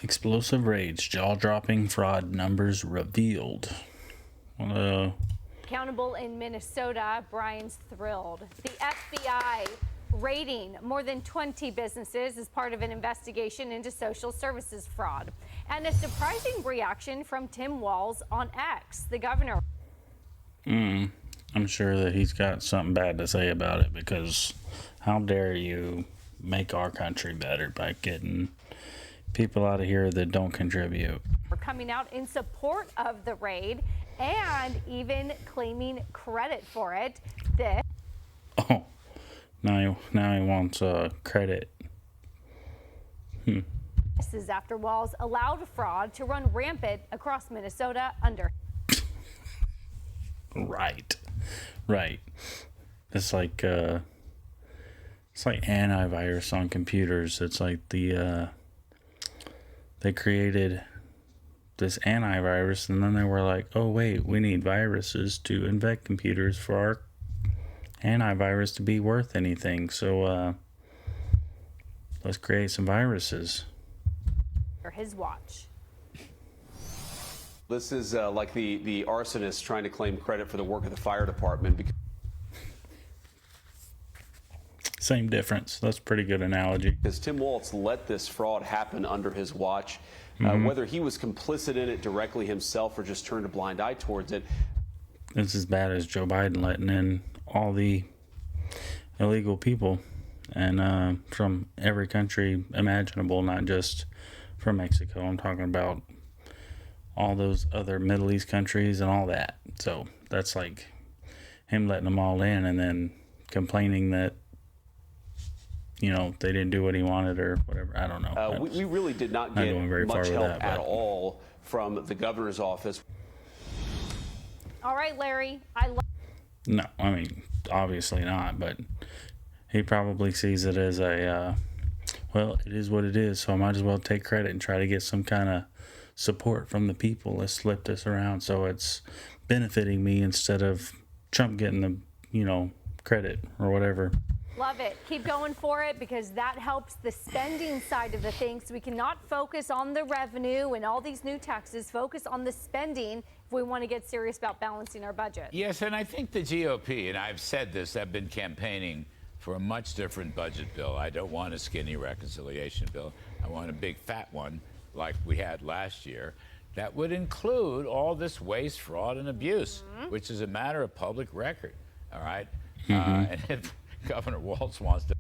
Explosive rage, jaw-dropping fraud numbers revealed. Accountable in Minnesota, Brian's thrilled. The FBI raiding more than 20 businesses as part of an investigation into social services fraud. And a surprising reaction from Tim Walz on X, the governor. I'm sure that he's got something bad to say about it, because how dare you make our country better by getting people out of here that don't contribute. We're coming out in support of the raid and even claiming credit for it. Oh, now he wants credit. This is after Walz allowed fraud to run rampant across Minnesota under. Right. It's like antivirus on computers. It's like they created this antivirus, and then they were like, oh wait, we need viruses to infect computers for our antivirus to be worth anything. So let's create some viruses. For his watch. This is like the arsonist trying to claim credit for the work of the fire department. Same difference. That's a pretty good analogy. Because Tim Walz let this fraud happen under his watch. Whether he was complicit in it directly himself or just turned a blind eye towards it. It's as bad as Joe Biden letting in all the illegal people, and from every country imaginable, not just from Mexico. I'm talking about all those other Middle East countries and all that. So that's like him letting them all in and then complaining that, you know, they didn't do what he wanted or whatever. I don't know. We really did not get much help at all from the governor's office. All right, Larry. No, I mean, obviously not, but he probably sees it as a, well, it is what it is, so I might as well take credit and try to get some kind of support from the people. Let's flip this around so it's benefiting me instead of Trump getting the, you know, credit or whatever. Love it. Keep going for it, because that helps the spending side of the thing. So we cannot focus on the revenue and all these new taxes. Focus on the spending if we want to get serious about balancing our budget. Yes, and I think the GOP, and I've said this, I've been campaigning for a much different budget bill. I don't want a skinny reconciliation bill. I want a big fat one like we had last year that would include all this waste, fraud, and abuse, which is a matter of public record. All right? And if Governor Walz wants to.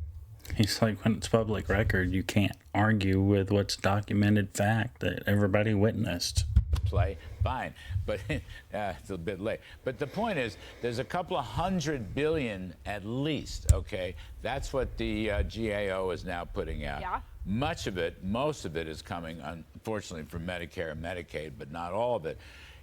He's like, when it's public record, you can't argue with what's documented fact that everybody witnessed. Play, fine, but it's a bit late. But the point is, there's a couple of $100 billion at least, okay? That's what the GAO is now putting out. Yeah. Most of it is coming, unfortunately, from Medicare and Medicaid, but not all of it.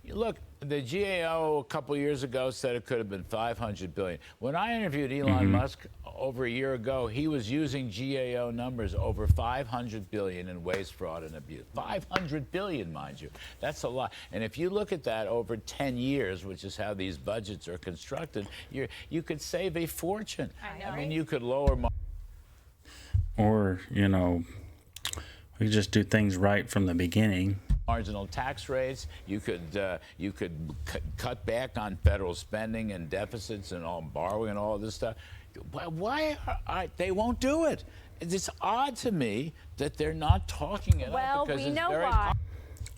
Look, the GAO a couple years ago said it could have been $500 billion. When I interviewed Elon Musk over a year ago, he was using GAO numbers over $500 billion in waste, fraud, and abuse. $500 billion, mind you. That's a lot. And if you look at that over 10 years, which is how these budgets are constructed, you could save a fortune. I know. I mean, you could lower. Or, you know, we just do things right from the beginning. Marginal tax rates. You could cut back on federal spending and deficits and all borrowing and all this stuff. Why they won't do it? It's odd to me that they're not talking enough. Well, because we it's know very why.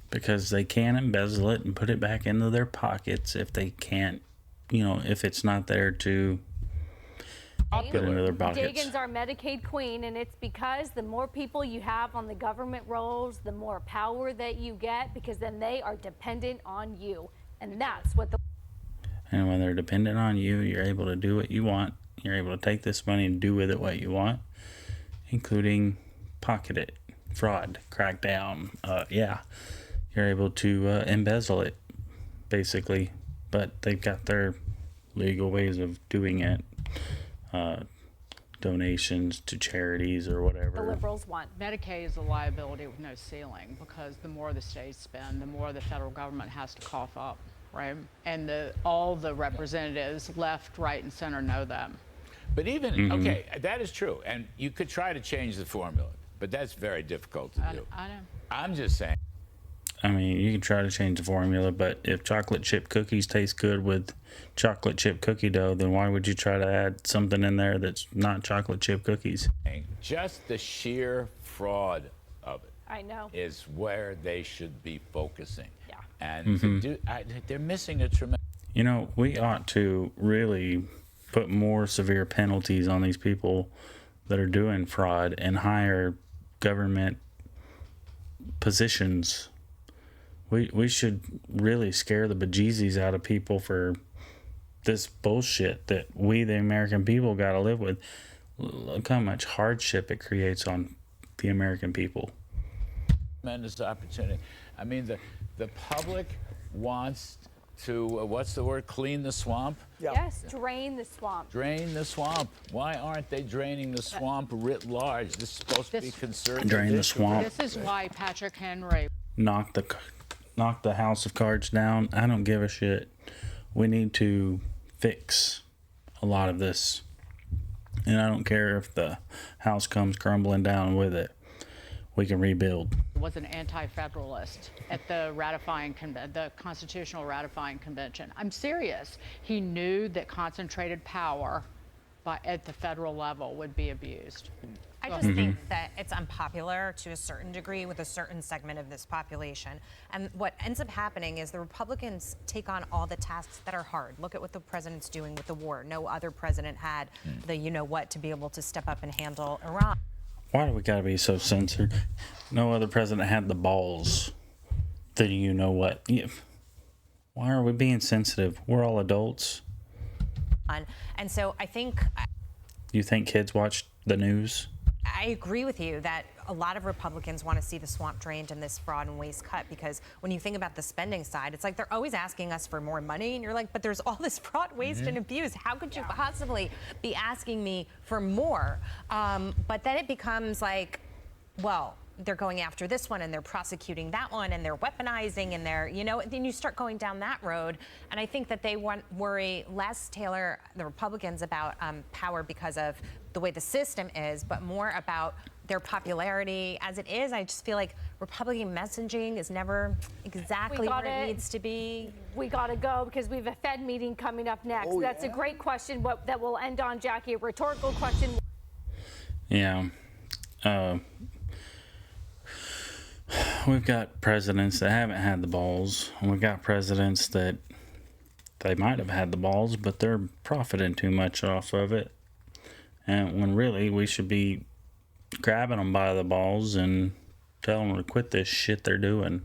Because they can't embezzle it and put it back into their pockets if they can't, you know, if it's not there to put into their pockets. Dagan's our Medicaid queen, and it's because the more people you have on the government rolls, the more power that you get, because then they are dependent on you. And that's what the. And when they're dependent on you, you're able to do what you want. You're able to take this money and do with it what you want, including pocket it, fraud, crack down. Yeah, you're able to embezzle it, basically. But they've got their legal ways of doing it. Donations to charities or whatever. The liberals want. Medicaid is a liability with no ceiling, because the more the states spend, the more the federal government has to cough up, right? And all the representatives, left, right, and center, know that. But even, okay, that is true. And you could try to change the formula, but that's very difficult to do. I know. I'm just saying. I mean, you can try to change the formula, but if chocolate chip cookies taste good with chocolate chip cookie dough, then why would you try to add something in there that's not chocolate chip cookies? Just the sheer fraud of it I know. is where they should be focusing. Yeah. And they're missing a tremendous. You know, we ought to really put more severe penalties on these people that are doing fraud and hire government positions. We should really scare the bejesus out of people for this bullshit that we, the American people, got to live with. Look how much hardship it creates on the American people. Tremendous opportunity. I mean, the public wants to, what's the word, clean the swamp? Yes, drain the swamp. Drain the swamp. Why aren't they draining the swamp writ large? This is supposed to be conservative. Drain the swamp. This is why Patrick Henry. Knock the house of cards down. I don't give a shit. We need to fix a lot of this. And I don't care if the house comes crumbling down with it. We can rebuild. Was an anti-federalist at the the Constitutional Ratifying Convention. I'm serious. He knew that concentrated power at the federal level would be abused. I just think that it's unpopular to a certain degree with a certain segment of this population. And what ends up happening is the Republicans take on all the tasks that are hard. Look at what the president's doing with the war. No other president had the you-know-what to be able to step up and handle Iran. Why do we gotta be so censored? No other president had the balls. The you know what? Yeah. Why are we being sensitive? We're all adults. And so I think You think kids watch the news? I agree with you that a lot of Republicans want to see the swamp drained and this fraud and waste cut, because when you think about the spending side, it's like they're always asking us for more money, and you're like, but there's all this fraud, waste, and abuse. How could you possibly be asking me for more? But then it becomes like, well, they're going after this one and they're prosecuting that one and they're weaponizing and they're, then you start going down that road. And I think that they worry less, Taylor, the Republicans, about power because of the way the system is, but more about their popularity as it is. I just feel like Republican messaging is never exactly where it needs to be. We got to go because we have a Fed meeting coming up next. That's a great question that will end on, Jackie, a rhetorical question. Yeah. We've got presidents that haven't had the balls, and we've got presidents that they might have had the balls, but they're profiting too much off of it. And when really we should be grabbing them by the balls and telling them to quit this shit they're doing.